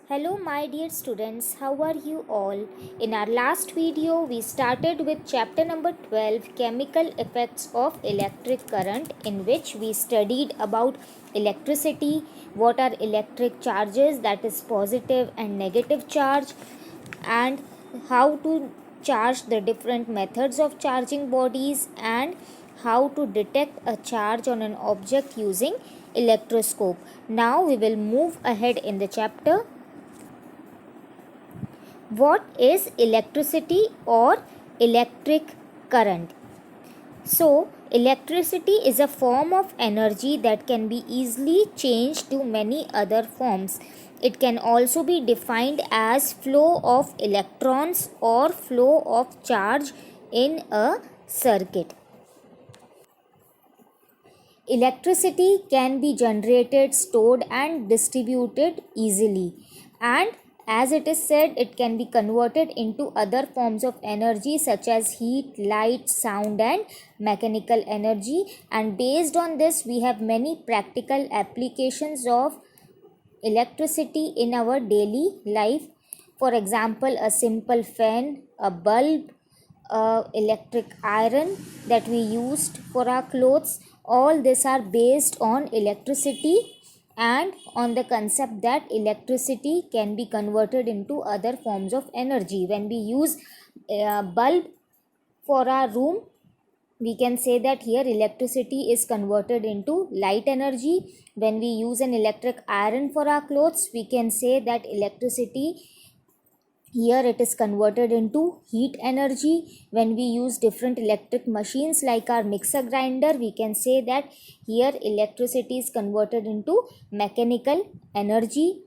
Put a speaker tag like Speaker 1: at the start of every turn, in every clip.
Speaker 1: Hello my dear students, how are you all? In our last video, we started with chapter number 12, Chemical Effects of Electric Current, in which we studied about electricity, what are electric charges, that is positive and negative charge, and how to charge the different methods of charging bodies, and how to detect a charge on an object using electroscope. Now we will move ahead in the chapter. What is electricity or electric current? So, electricity is a form of energy that can be easily changed to many other forms. It can also be defined as flow of electrons or flow of charge in a circuit. Electricity can be generated, stored, and distributed easily. And as it is said, it can be converted into other forms of energy such as heat, light, sound, and mechanical energy. And based on this, we have many practical applications of electricity in our daily life. For example, a simple fan, a bulb, electric iron that we used for our clothes, all these are based on electricity and on the concept that electricity can be converted into other forms of energy. When we use a bulb for our room, we can say that here electricity is converted into light energy. When we use an electric iron for our clothes, we can say that electricity here it is converted into heat energy. When we use different electric machines like our mixer grinder, we can say that here electricity is converted into mechanical energy.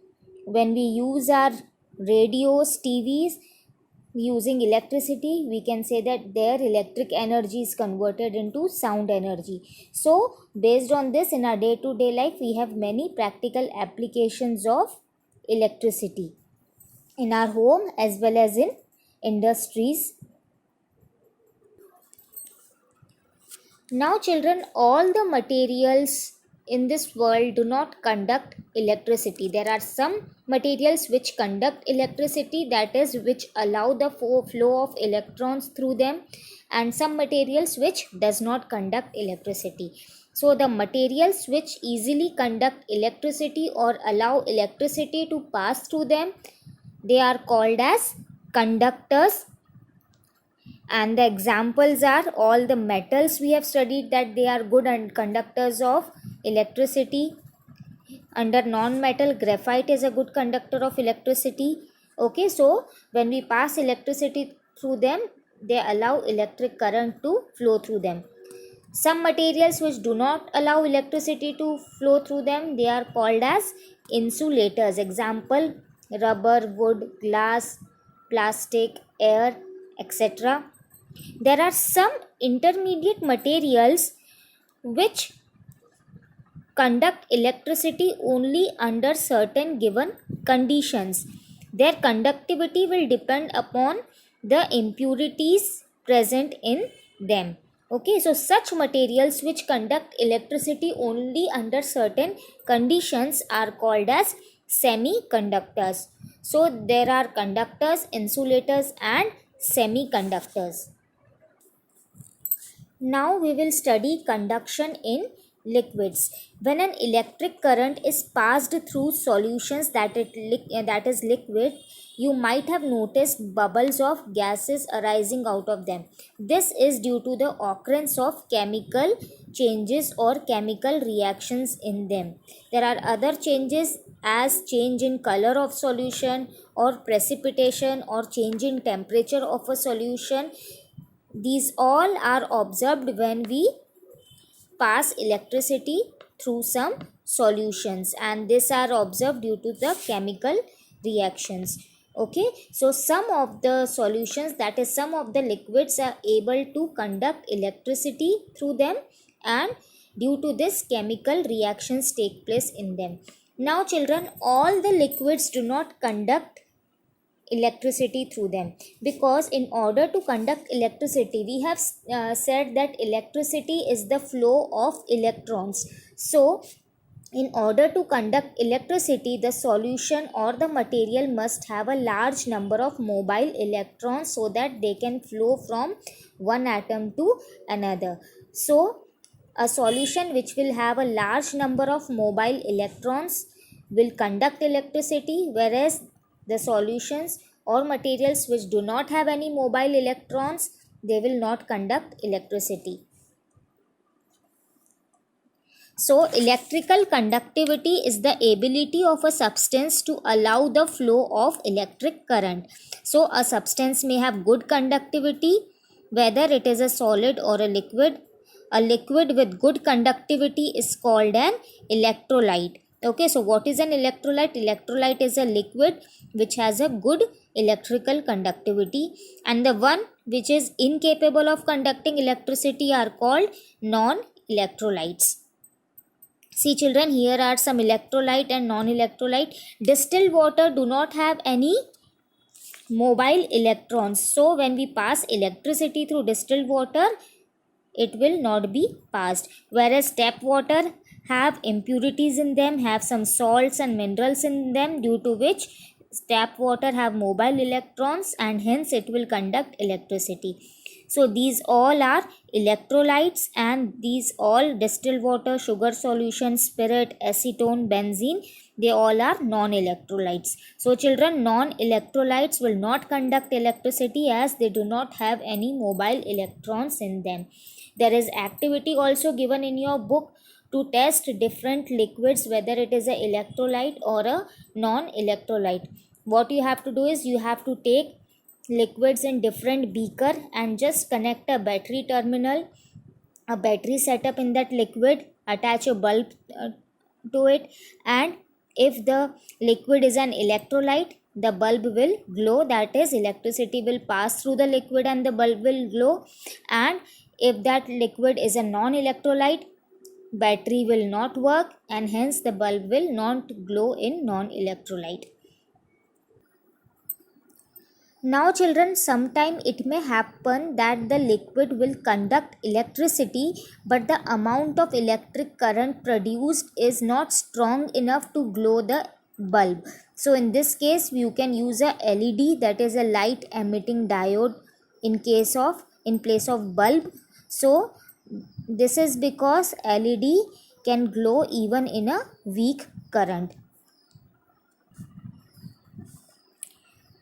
Speaker 1: When we use our radios, TVs using electricity, we can say that their electric energy is converted into sound energy. So based on this, in our day-to-day life, we have many practical applications of electricity in our home as well as in industries. Now children, all the materials in this world do not conduct electricity. There are some materials which conduct electricity, that is which allow the flow of electrons through them, and some materials which does not conduct electricity. So the materials which easily conduct electricity or allow electricity to pass through them, they are called as conductors. And the examples are all the metals we have studied that they are good and conductors of electricity. Under non-metal, graphite is a good conductor of electricity. Okay, so when we pass electricity through them, they allow electric current to flow through them. Some materials which do not allow electricity to flow through them, they are called as insulators. Example, rubber, wood, glass, plastic, air, etc. There are some intermediate materials which conduct electricity only under certain given conditions. Their conductivity will depend upon the impurities present in them. Okay, so such materials which conduct electricity only under certain conditions are called as semiconductors. So there are conductors, insulators, and semiconductors. Now we will study conduction in liquids. When an electric current is passed through solutions that is liquid, you might have noticed bubbles of gases arising out of them. This is due to the occurrence of chemical changes or chemical reactions in them. There are other changes as change in color of solution or precipitation or change in temperature of a solution. These all are observed when we pass electricity through some solutions, and these are observed due to the chemical reactions. Okay, so some of the solutions, that is some of the liquids, are able to conduct electricity through them, and due to this chemical reactions take place in them. Now children, all the liquids do not conduct electricity through them, because in order to conduct electricity, we have said that electricity is the flow of electrons. So In order to conduct electricity, the solution or the material must have a large number of mobile electrons so that they can flow from one atom to another. So, a solution which will have a large number of mobile electrons will conduct electricity, whereas the solutions or materials which do not have any mobile electrons, they will not conduct electricity. So, electrical conductivity is the ability of a substance to allow the flow of electric current. So, a substance may have good conductivity, whether it is a solid or a liquid. A liquid with good conductivity is called an electrolyte. Okay, so what is an electrolyte? Electrolyte is a liquid which has a good electrical conductivity, and the one which is incapable of conducting electricity are called non-electrolytes. See children, here are some electrolyte and non-electrolyte. Distilled water do not have any mobile electrons. So when we pass electricity through distilled water, it will not be passed. Whereas tap water have impurities in them, have some salts and minerals in them, due to which tap water have mobile electrons and hence it will conduct electricity. So these all are electrolytes, and these all distilled water, sugar solution, spirit, acetone, benzene, they all are non-electrolytes. So children, non-electrolytes will not conduct electricity as they do not have any mobile electrons in them. There is activity also given in your book to test different liquids whether it is a electrolyte or a non-electrolyte. What you have to do is you have to take liquids in different beaker and just connect a battery terminal, a battery setup in that liquid, attach a bulb to it, and if the liquid is an electrolyte, the bulb will glow, that is electricity will pass through the liquid and the bulb will glow. And if that liquid is a non-electrolyte, battery will not work and hence the bulb will not glow in non-electrolyte. Now children, sometime it may happen that the liquid will conduct electricity, but the amount of electric current produced is not strong enough to glow the bulb. So in this case you can use a LED, that is a light emitting diode, in place of bulb. So this is because LED can glow even in a weak current.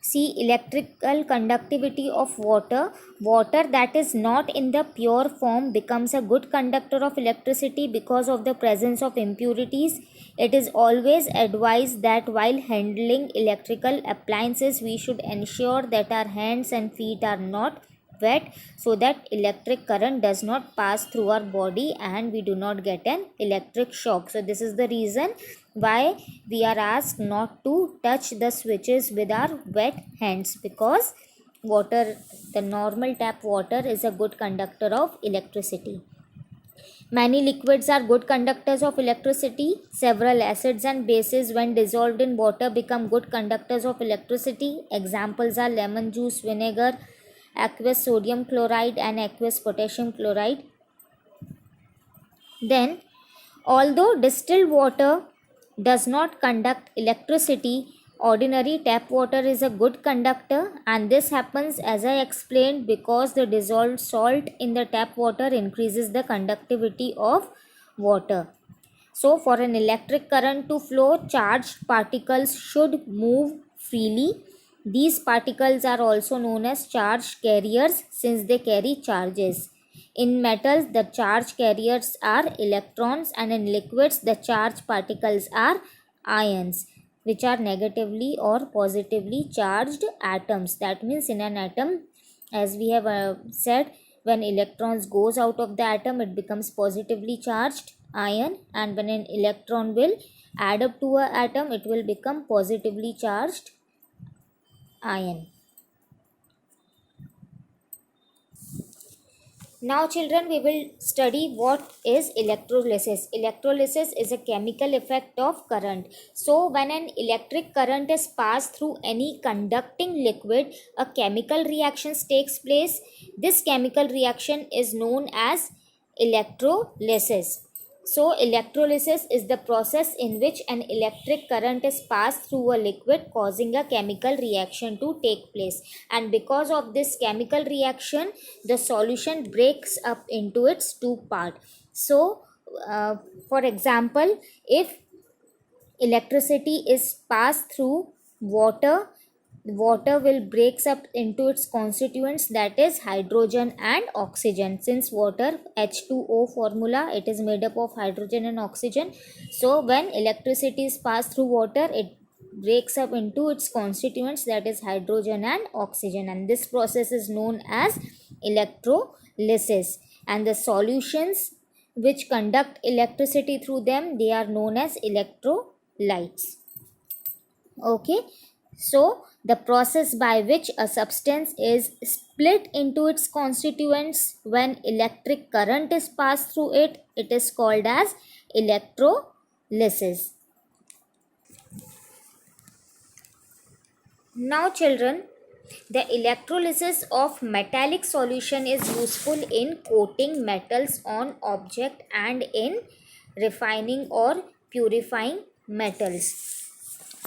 Speaker 1: See, electrical conductivity of water. Water that is not in the pure form becomes a good conductor of electricity because of the presence of impurities. It is always advised that while handling electrical appliances, we should ensure that our hands and feet are not wet so that electric current does not pass through our body and we do not get an electric shock. So this is the reason why we are asked not to touch the switches with our wet hands, because water, the normal tap water, is a good conductor of electricity. Many liquids are good conductors of electricity. Several acids and bases, when dissolved in water, become good conductors of electricity. Examples are lemon juice, vinegar, aqueous sodium chloride and aqueous potassium chloride. Then, although distilled water does not conduct electricity, ordinary tap water is a good conductor, and this happens, as I explained, because the dissolved salt in the tap water increases the conductivity of water. So for an electric current to flow, charged particles should move freely. These particles are also known as charge carriers since they carry charges. In metals, the charge carriers are electrons, and in liquids, the charged particles are ions, which are negatively or positively charged atoms. That means in an atom, as we have said, when electrons goes out of the atom, it becomes positively charged ion, and when an electron will add up to an atom, it will become positively charged ion. Now children, we will study what is electrolysis. Electrolysis is a chemical effect of current. So when an electric current is passed through any conducting liquid, a chemical reaction takes place. This chemical reaction is known as electrolysis. So electrolysis is the process in which an electric current is passed through a liquid, causing a chemical reaction to take place. And because of this chemical reaction, the solution breaks up into its two parts. So, for example, if electricity is passed through water, water will breaks up into its constituents, that is hydrogen and oxygen. Since water H2O formula, it is made up of hydrogen and oxygen. So when electricity is passed through water, it breaks up into its constituents, that is hydrogen and oxygen, and this process is known as electrolysis. And the solutions which conduct electricity through them, they are known as electrolytes. Okay, so the process by which a substance is split into its constituents when electric current is passed through it, it is called as electrolysis. Now children, the electrolysis of metallic solution is useful in coating metals on object and in refining or purifying metals.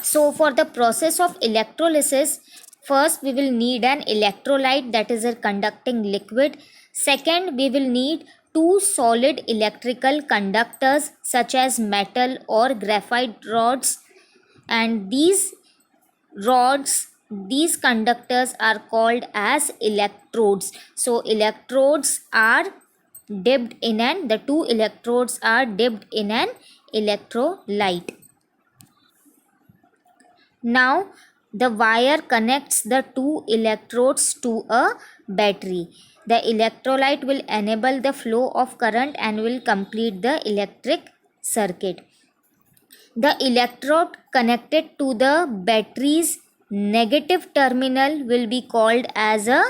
Speaker 1: So for the process of electrolysis, first we will need an electrolyte, that is a conducting liquid. Second, we will need two solid electrical conductors such as metal or graphite rods, and these conductors are called as electrodes. So electrodes are dipped in the two electrodes are dipped in an electrolyte. Now the wire connects the two electrodes to a battery. The electrolyte will enable the flow of current and will complete the electric circuit. The electrode connected to the battery's negative terminal will be called as a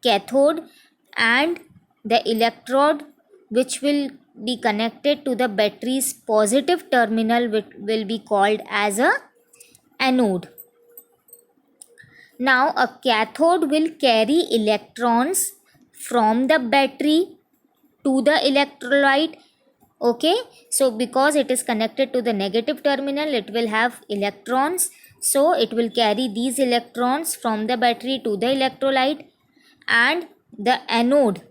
Speaker 1: cathode, and the electrode which will be connected to the battery's positive terminal will be called as a anode. Now a cathode will carry electrons from the battery to the electrolyte. Okay, so because it is connected to the negative terminal, it will have electrons, so it will carry these electrons from the battery to the electrolyte. And the anode,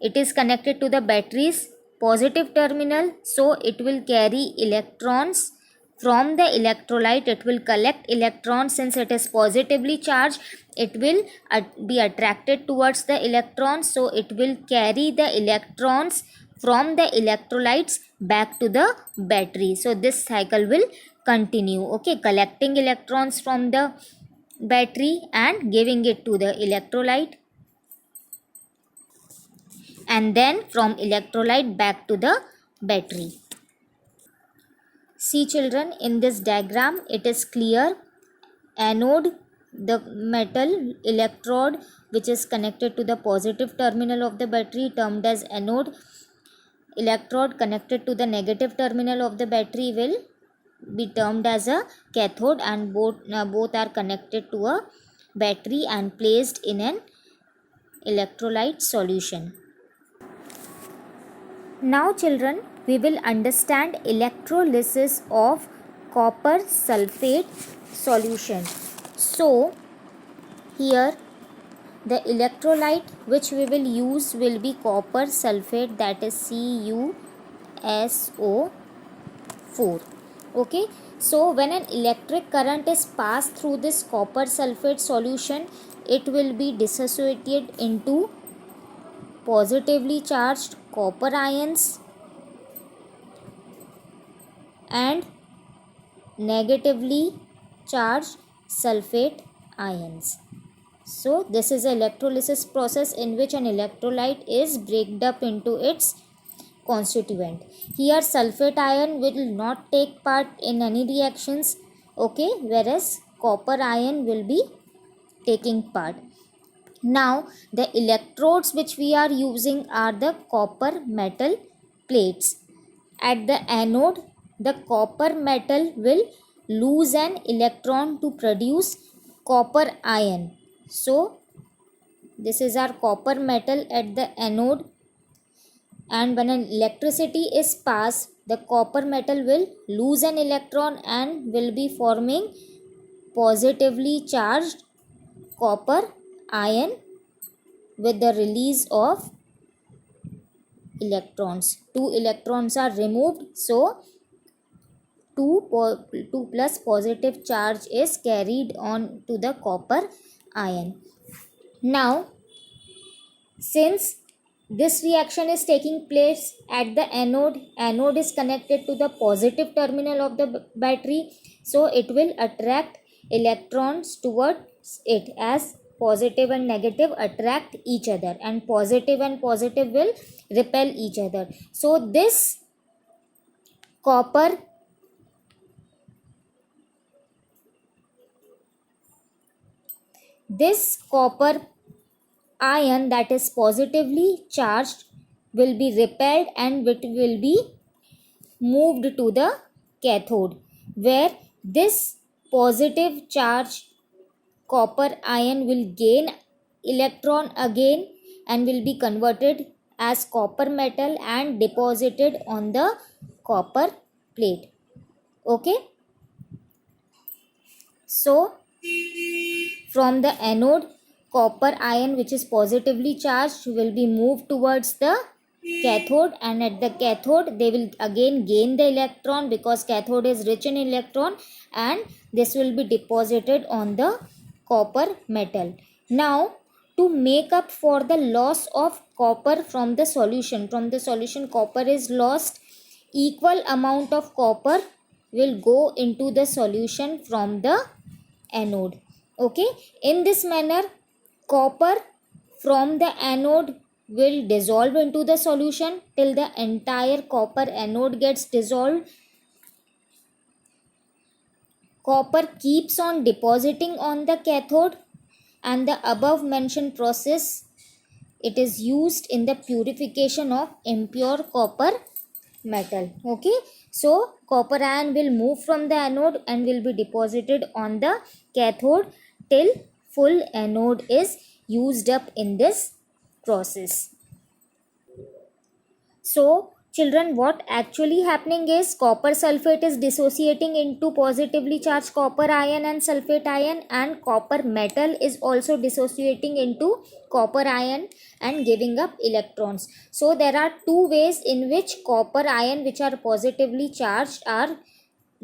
Speaker 1: it is connected to the battery's positive terminal, so it will carry electrons from the electrolyte. It will collect electrons. Since it is positively charged, it will be attracted towards the electrons, so it will carry the electrons from the electrolytes back to the battery. So this cycle will continue, okay, collecting electrons from the battery and giving it to the electrolyte, and then from electrolyte back to the battery. See children, in this diagram it is clear. Anode, the metal electrode which is connected to the positive terminal of the battery, termed as anode. Electrode connected to the negative terminal of the battery will be termed as a cathode, and both are connected to a battery and placed in an electrolyte solution. Now children, we will understand electrolysis of copper sulfate solution. So here the electrolyte which we will use will be copper sulfate, that is CuSO4. Okay, so when an electric current is passed through this copper sulfate solution, it will be dissociated into positively charged copper ions and negatively charged sulfate ions. So this is an electrolysis process in which an electrolyte is breaked up into its constituent. Here sulfate ion will not take part in any reactions, okay, whereas copper ion will be taking part. Now the electrodes which we are using are the copper metal plates. At the anode, the copper metal will lose an electron to produce copper ion. So this is our copper metal at the anode. and when an electricity is passed, the copper metal will lose an electron and will be forming positively charged copper ion with the release of electrons. Two electrons are removed, so 2 plus positive charge is carried on to the copper ion. Now, since this reaction is taking place at the anode is connected to the positive terminal of the battery, so it will attract electrons towards it, as positive and negative attract each other and positive will repel each other. So this copper ion that is positively charged will be repelled and it will be moved to the cathode, where this positive charge copper ion will gain electron again and will be converted as copper metal and deposited on the copper plate. Okay, so from the anode, copper ion which is positively charged will be moved towards the cathode, and at the cathode they will again gain the electron because cathode is rich in electron, and this will be deposited on the copper metal. Now, to make up for the loss of copper from the solution, copper is lost, equal amount of copper will go into the solution from the anode. Okay, in this manner copper from the anode will dissolve into the solution till the entire copper anode gets dissolved. Copper keeps on depositing on the cathode, and the above mentioned process, it is used in the purification of impure copper metal. Okay, so copper ion will move from the anode and will be deposited on the cathode till full anode is used up in this process. So children, what actually happening is copper sulfate is dissociating into positively charged copper ion and sulfate ion, and copper metal is also dissociating into copper ion and giving up electrons. So there are two ways in which copper ion which are positively charged are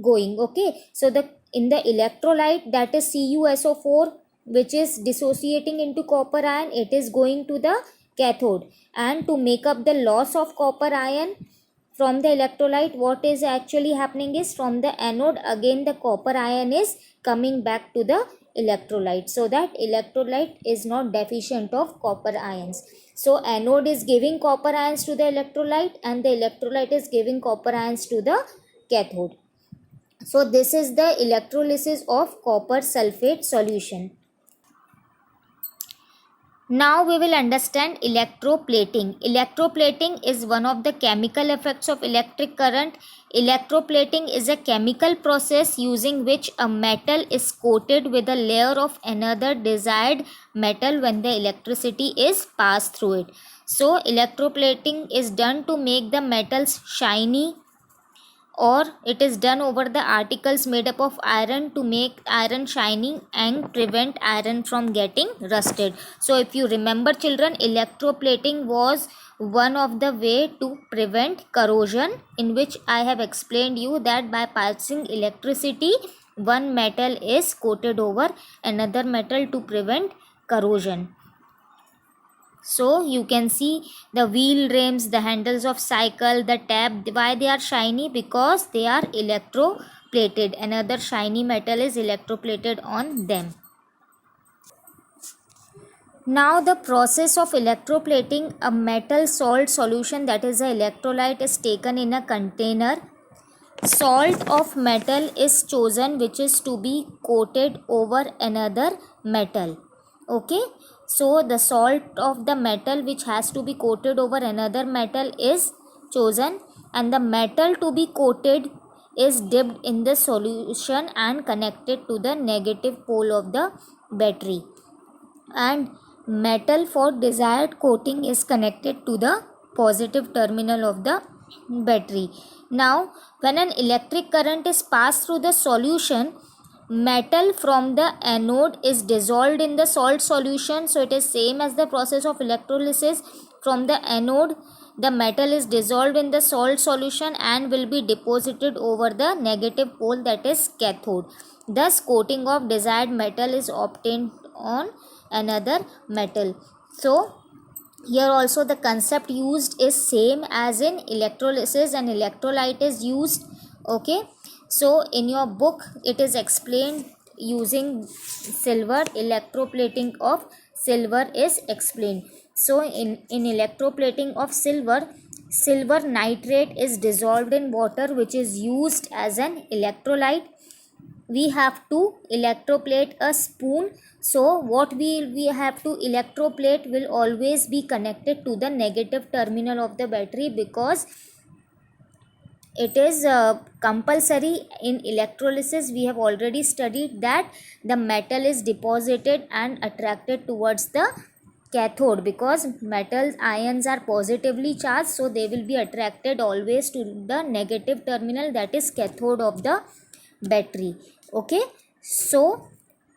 Speaker 1: going. Okay, so in the electrolyte, that is CuSO4, which is dissociating into copper ion, it is going to the cathode, and to make up the loss of copper ion from the electrolyte, what is actually happening is from the anode again the copper ion is coming back to the electrolyte, so that electrolyte is not deficient of copper ions. So anode is giving copper ions to the electrolyte and the electrolyte is giving copper ions to the cathode. So this is the electrolysis of copper sulfate solution. Now we will understand electroplating. Electroplating is one of the chemical effects of electric current. Electroplating is a chemical process using which a metal is coated with a layer of another desired metal when the electricity is passed through it. So electroplating is done to make the metals shiny, or it is done over the articles made up of iron to make iron shining and prevent iron from getting rusted. So if you remember children, electroplating was one of the way to prevent corrosion, in which I have explained you that by passing electricity, one metal is coated over another metal to prevent corrosion. So you can see the wheel rims, the handles of cycle, the tab, why they are shiny? Because they are electroplated. Another shiny metal is electroplated on them. Now the process of electroplating, a metal salt solution, that is a electrolyte, is taken in a container. Salt of metal is chosen which is to be coated over another metal. Okay, so the salt of the metal which has to be coated over another metal is chosen, and the metal to be coated is dipped in the solution and connected to the negative pole of the battery, and metal for desired coating is connected to the positive terminal of the battery. Now when an electric current is passed through the solution, metal from the anode is dissolved in the salt solution. So it is same as the process of electrolysis. From the anode, the metal is dissolved in the salt solution and will be deposited over the negative pole, that is cathode. Thus coating of desired metal is obtained on another metal. So here also the concept used is same as in electrolysis, and electrolyte is used. Okay, so in your book it is explained using silver. Electroplating of silver is explained. So in electroplating of silver, silver nitrate is dissolved in water, which is used as an electrolyte. We have to electroplate a spoon. So what we have to electroplate will always be connected to the negative terminal of the battery, because it is compulsory in electrolysis. We have already studied that the metal is deposited and attracted towards the cathode, because metal ions are positively charged, so they will be attracted always to the negative terminal, that is cathode of the battery. Okay, so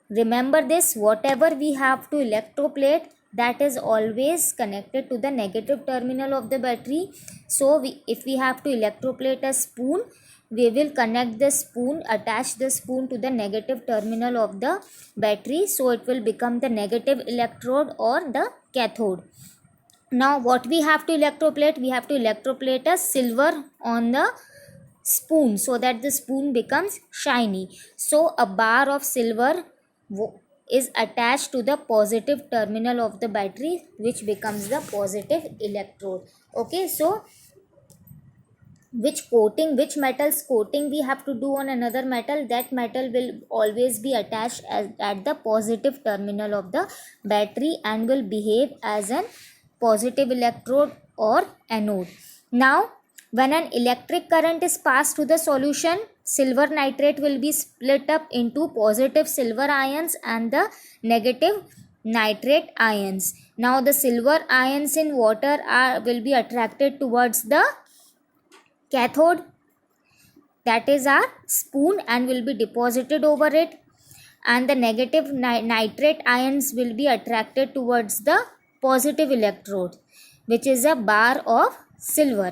Speaker 1: remember this, whatever we have to electroplate, that is always connected to the negative terminal of the battery. So if we have to electroplate a spoon, we will connect the spoon, attach the spoon to the negative terminal of the battery, so it will become the negative electrode or the cathode. Now what we have to electroplate? We have to electroplate a silver on the spoon, so that the spoon becomes shiny. So a bar of silver is attached to the positive terminal of the battery, which becomes the positive electrode. Okay, so which metal's coating we have to do on another metal, that metal will always be attached at the positive terminal of the battery and will behave as an positive electrode or anode. Now when an electric current is passed through the solution, silver nitrate will be split up into positive silver ions and the negative nitrate ions. Now the silver ions in water will be attracted towards the cathode, that is our spoon, and will be deposited over it, and the negative nitrate ions will be attracted towards the positive electrode, which is a bar of silver.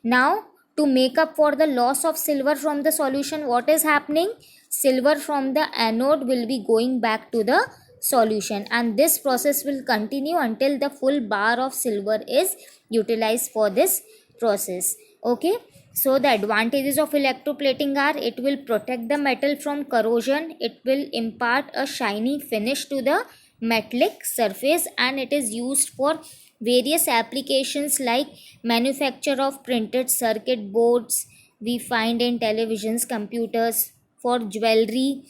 Speaker 1: Now to make up for the loss of silver from the solution, what is happening? Silver from the anode will be going back to the solution, and this process will continue until the full bar of silver is utilized for this process. Okay, so the advantages of electroplating are: it will protect the metal from corrosion, it will impart a shiny finish to the metallic surface, and it is used for various applications like manufacture of printed circuit boards we find in televisions, computers. For jewelry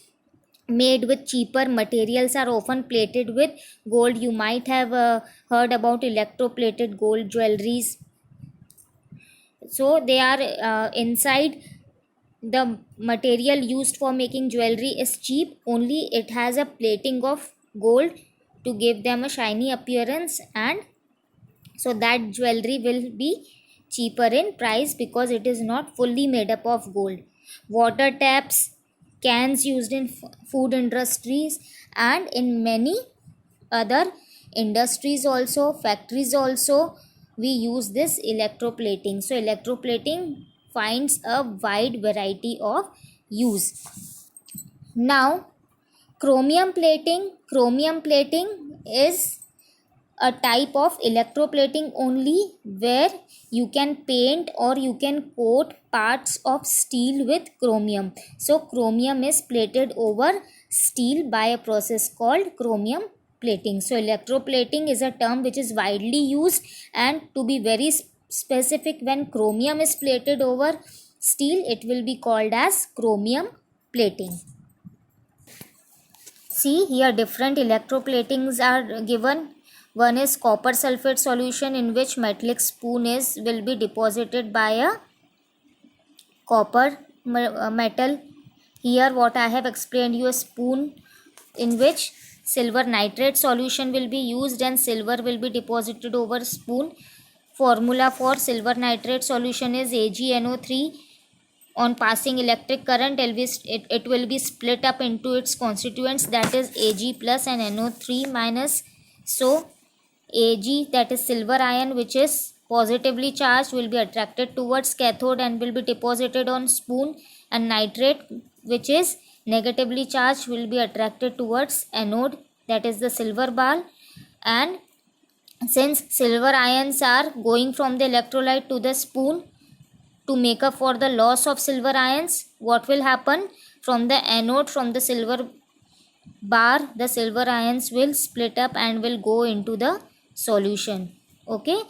Speaker 1: made with cheaper materials are often plated with gold. You might have heard about electroplated gold jewelries. So they are inside, the material used for making jewelry is cheap, only it has a plating of gold to give them a shiny appearance, and so that jewelry will be cheaper in price because it is not fully made up of gold. Water taps, cans used in food industries and in many other industries also, factories also, we use this electroplating. So electroplating finds a wide variety of use. Now chromium plating is a type of electroplating only, where you can paint or you can coat parts of steel with chromium. So chromium is plated over steel by a process called chromium plating. So electroplating is a term which is widely used, and to be very specific, when chromium is plated over steel, it will be called as chromium plating. See here, different electroplatings are given. One is copper sulfate solution, in which metallic spoon will be deposited by a copper metal. Here what I have explained you, a spoon in which silver nitrate solution will be used and silver will be deposited over spoon. formula for silver nitrate solution is AgNO3. On passing electric current, it will be split up into its constituents, that is Ag plus and NO3 minus. So Ag, that is silver ion, which is positively charged, will be attracted towards cathode and will be deposited on spoon, and nitrate, which is negatively charged, will be attracted towards anode, that is the silver ball. And since silver ions are going from the electrolyte to the spoon, to make up for the loss of silver ions, what will happen? From the anode, from the silver bar, the silver ions will split up and will go into the solution. Okay,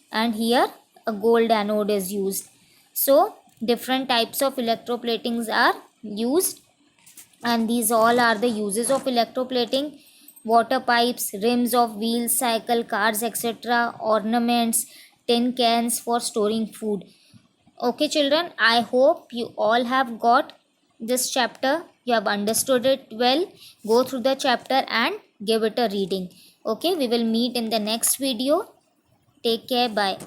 Speaker 1: and here a gold anode is used. So different types of electroplatings are used, and these all are the uses of electroplating: water pipes, rims of wheels, cycle, cars, etc., ornaments, tin cans for storing food. Okay children, I hope you all have got this chapter, you have understood it well. Go through the chapter and give it a reading. Okay, we will meet in the next video. Take care, bye.